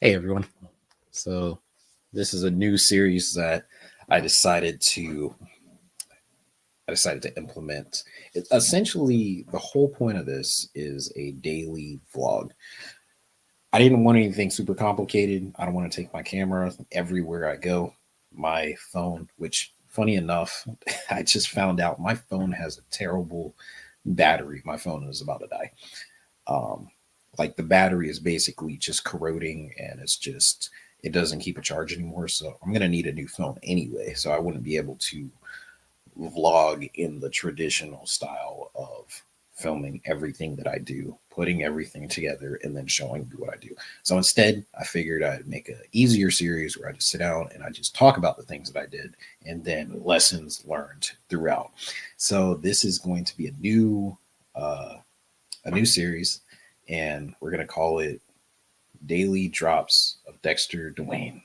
Hey everyone. So this is a new series that I decided to I decided to implement. Essentially, the whole point of this is a daily vlog. I didn't want anything super complicated. I don't want to take my camera everywhere I go. My phone, which funny enough, I just found out my phone has a terrible battery. My phone is about to die. Um, like the battery is basically just corroding and it doesn't keep a charge anymore. So I'm gonna need a new phone anyway. So I wouldn't be able to vlog in the traditional style of filming everything that I do, putting everything together, and then showing what I do. So instead, I figured I'd make an easier series where I just sit down and I just talk about the things that I did and then lessons learned throughout. So this is going to be a new series, and we're gonna call it Daily Drops of Dexter Dewayne.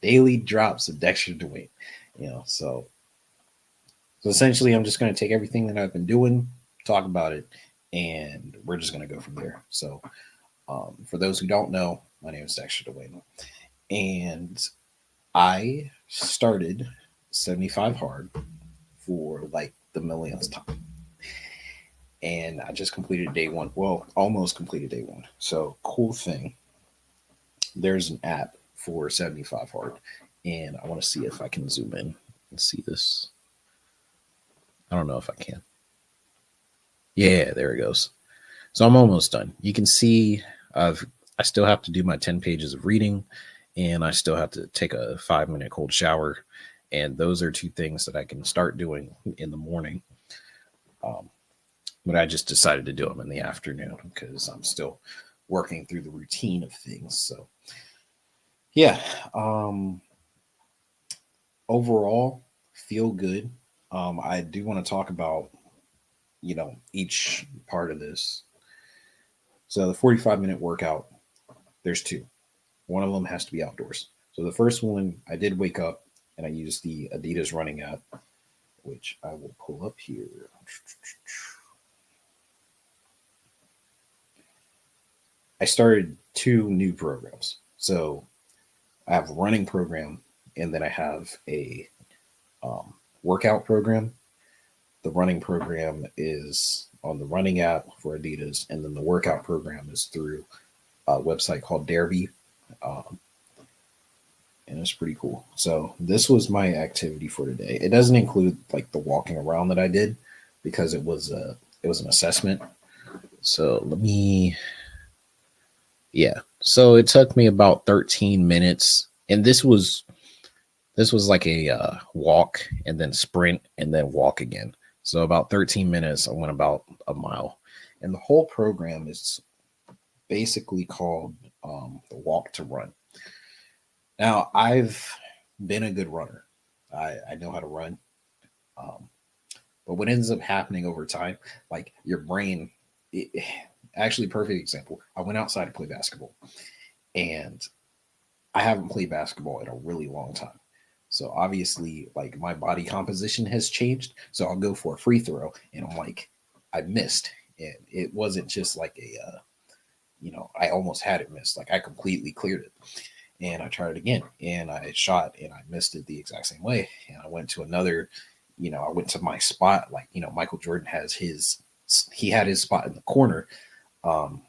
Daily Drops of Dexter Dewayne. So essentially, I'm just gonna take everything that I've been doing, talk about it, and we're just gonna go from there. So, for those who don't know, my name is Dexter Dewayne, and I started 75 hard for like the millionth time. And I just completed day one. Well, almost completed day one. So, cool thing. There's an app for 75 hard, and I want to see if I can zoom in and see this. I don't know if I can. Yeah, there it goes. So I'm almost done. You can see I still have to do my 10 pages of reading, and I still have to take a 5-minute cold shower. And those are two things that I can start doing in the morning. But I just decided to do them in the afternoon because I'm still working through the routine of things. So yeah, overall, feel good. I do want to talk about each part of this. So the 45-minute workout, there's two. One of them has to be outdoors. So the first one, I did wake up and I used the Adidas running app, which I will pull up here. I started two new programs. So I have a running program, and then I have a workout program. The running program is on the running app for Adidas, and then the workout program is through a website called Derby, um, and it's pretty cool. So this was my activity for today. It doesn't include like the walking around that I did because it was an assessment. So let me, yeah. So it took me about 13 minutes, and this was like a walk and then sprint and then walk again. So about 13 minutes, I went about a mile. And the whole program is basically called the Walk to Run. Now, I've been a good runner. I know how to run. Um, but what ends up happening over time, like your brain, actually, perfect example. I went outside to play basketball, and I haven't played basketball in a really long time. So obviously, like my body composition has changed. So I'll go for a free throw, and I'm like, I missed, and it wasn't just like I almost had it missed. Like I completely cleared it, and I tried it again, and I shot, and I missed it the exact same way. And I went to another, I went to my spot. Like Michael Jordan has he had his spot in the corner um,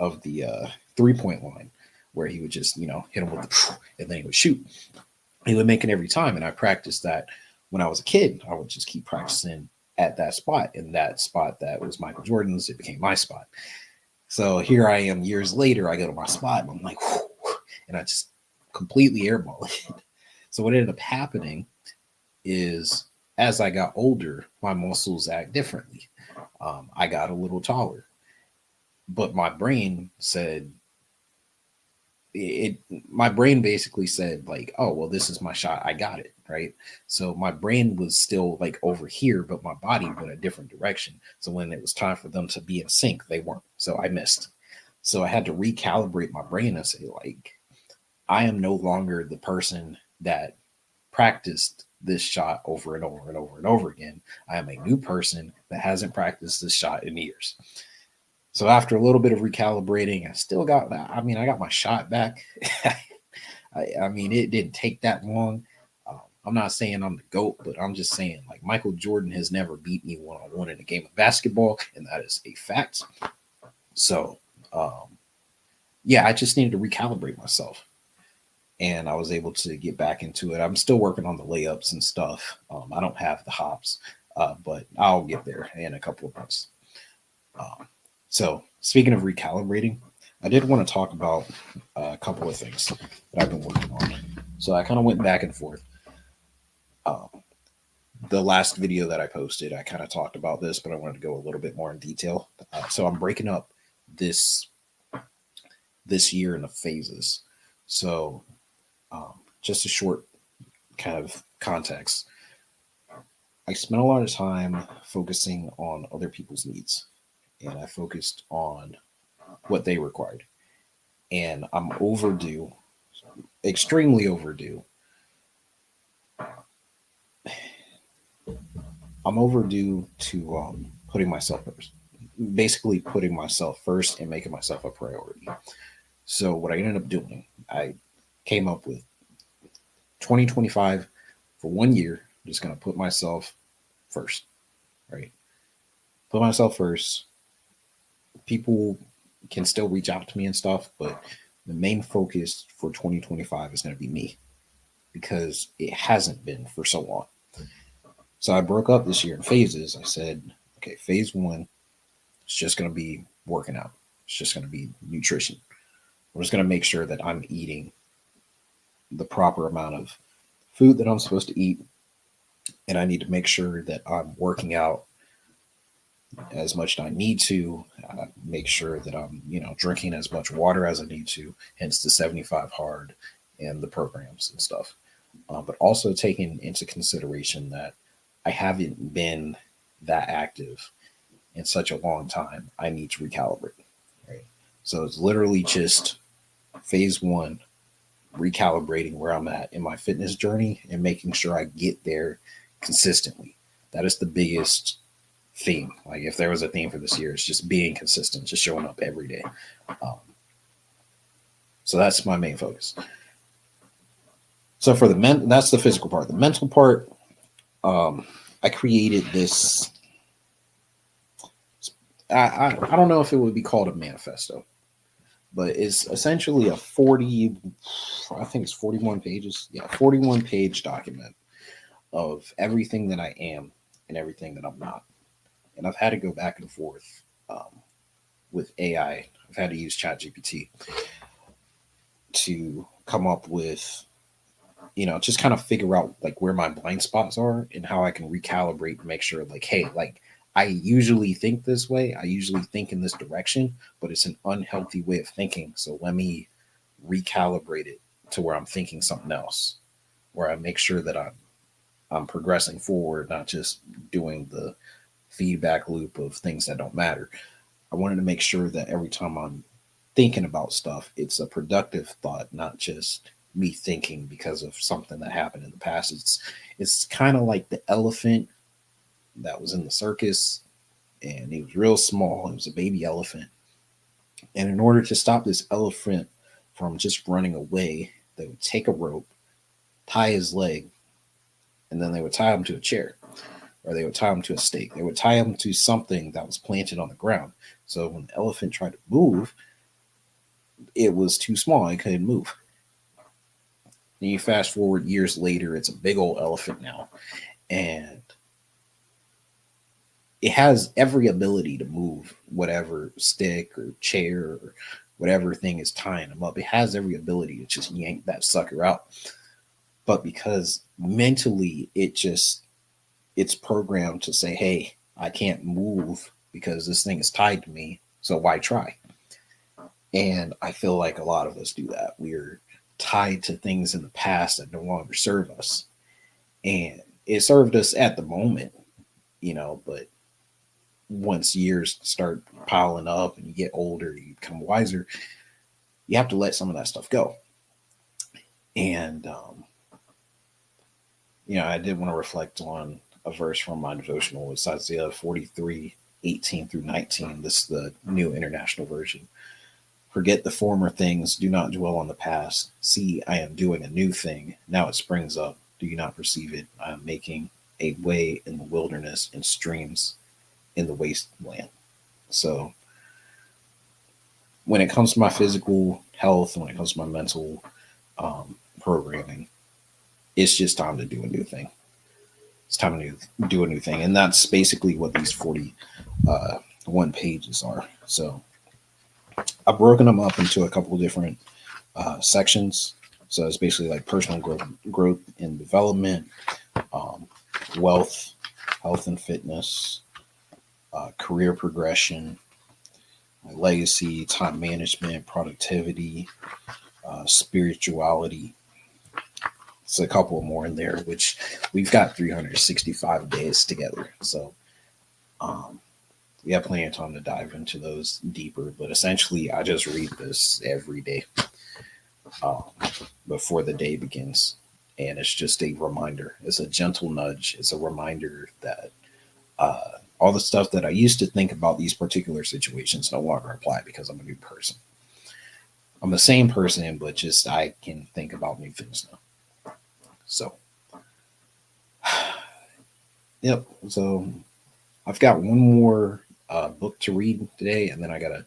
of the 3-point line where he would just hit him with the and then he would shoot. He would make it every time. And I practiced that when I was a kid. I would just keep practicing at that spot. And that spot that was Michael Jordan's, it became my spot. So here I am years later. I go to my spot and I'm like, whoo, and I just completely airball it. So what ended up happening is as I got older, my muscles act differently. I got a little taller, but my brain said, it my brain basically said like, oh well, this is my shot, I got it right. So my brain was still like over here, but my body went a different direction. So when it was time for them to be in sync, they weren't. So I missed. So I had to recalibrate my brain and say like, I am no longer the person that practiced this shot over and over and over and over again. I am a new person that hasn't practiced this shot in years. So after a little bit of recalibrating, I still got, I mean, I got my shot back. I mean, it didn't take that long. I'm not saying I'm the GOAT, but I'm just saying, like, Michael Jordan has never beat me one on one in a game of basketball, and that is a fact. So, yeah, I just needed to recalibrate myself, and I was able to get back into it. I'm still working on the layups and stuff. I don't have the hops, but I'll get there in a couple of months. So, speaking of recalibrating, I did want to talk about a couple of things that I've been working on. So, I kind of went back and forth. Um, the last video that I posted, I kind of talked about this, but I wanted to go a little bit more in detail. So, I'm breaking up this year into phases. So, just a short kind of context. I spent a lot of time focusing on other people's needs, and I focused on what they required. And I'm overdue, extremely overdue. I'm overdue to putting myself first, basically putting myself first and making myself a priority. So what I ended up doing, I came up with 2025 for 1 year. I'm just going to put myself first, right? Put myself first. People can still reach out to me and stuff, but the main focus for 2025 is going to be me because it hasn't been for so long. So I broke up this year in phases. I said, okay, phase one is just going to be working out. It's just going to be nutrition. I'm just going to make sure that I'm eating the proper amount of food that I'm supposed to eat. And I need to make sure that I'm working out as much as I need to, make sure that I'm, drinking as much water as I need to, hence the 75 hard and the programs and stuff. But also taking into consideration that I haven't been that active in such a long time. I need to recalibrate, right? So it's literally just phase one, recalibrating where I'm at in my fitness journey and making sure I get there consistently. That is the biggest theme. Like if there was a theme for this year, it's just being consistent, just showing up every day. So that's my main focus. So for that's the physical part. The mental part, I created this. I don't know if it would be called a manifesto, but it's essentially a 40, I think it's 41 pages. Yeah, 41 page document of everything that I am and everything that I'm not. And I've had to go back and forth with AI. I've had to use ChatGPT to come up with, just kind of figure out like where my blind spots are and how I can recalibrate and make sure like, hey, like I usually think this way. I usually think in this direction, but it's an unhealthy way of thinking. So let me recalibrate it to where I'm thinking something else, where I make sure that I'm progressing forward, not just doing the feedback loop of things that don't matter. I wanted to make sure that every time I'm thinking about stuff, it's a productive thought, not just me thinking because of something that happened in the past. It's kind of like the elephant that was in the circus, and he was real small. It was a baby elephant. And in order to stop this elephant from just running away, they would take a rope, tie his leg, and then they would tie him to a chair, or they would tie him to a stake. They would tie him to something that was planted on the ground. So when the elephant tried to move, it was too small. It couldn't move. And you fast forward years later, it's a big old elephant now. And it has every ability to move whatever stick or chair or whatever thing is tying him up. It has every ability to just yank that sucker out. But because mentally it's programmed to say, hey, I can't move because this thing is tied to me, so why try? And I feel like a lot of us do that. We're tied to things in the past that no longer serve us. And it served us at the moment, but once years start piling up and you get older, you become wiser, you have to let some of that stuff go. And, I did want to reflect on a verse from my devotional. It's Isaiah 43, 18 through 19. This is the New International Version. Forget the former things, do not dwell on the past. See, I am doing a new thing. Now it springs up. Do you not perceive it? I am making a way in the wilderness and streams in the wasteland. So when it comes to my physical health, when it comes to my mental programming, it's just time to do a new thing. It's time to do a new thing. And that's basically what these 41 pages are. So I've broken them up into a couple of different sections. So it's basically like personal growth and development, wealth, health and fitness, career progression, legacy, time management, productivity, spirituality. It's a couple more in there, which we've got 365 days together. So we have plenty of time to dive into those deeper. But essentially, I just read this every day before the day begins. And it's just a reminder. It's a gentle nudge. It's a reminder that all the stuff that I used to think about these particular situations no longer apply because I'm a new person. I'm the same person, but just I can think about new things now. So, yep. So I've got one more book to read today, and then I got to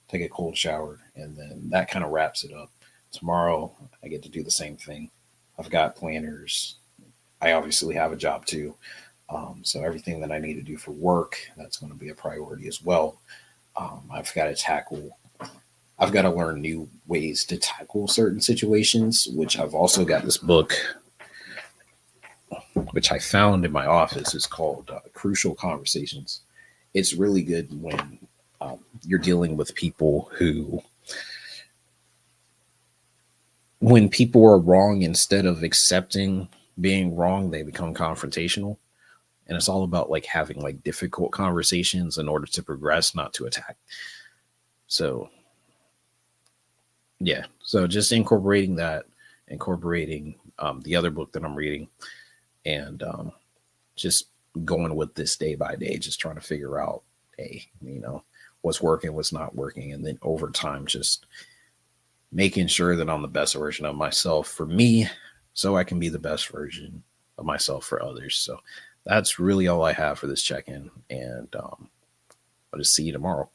take a cold shower, and then that kind of wraps it up. Tomorrow, I get to do the same thing. I've got planners. I obviously have a job too. So everything that I need to do for work, that's going to be a priority as well. I've got to learn new ways to tackle certain situations, which I've also got this book, which I found in my office. It's called Crucial Conversations. It's really good when you're dealing with people who, when people are wrong, instead of accepting being wrong, they become confrontational. And it's all about like having like difficult conversations in order to progress, not to attack. So yeah, so just incorporating that, incorporating the other book that I'm reading, and just going with this day by day, just trying to figure out, hey, what's working, what's not working. And then over time, just making sure that I'm the best version of myself for me, so I can be the best version of myself for others. So that's really all I have for this check-in, and I'll just see you tomorrow.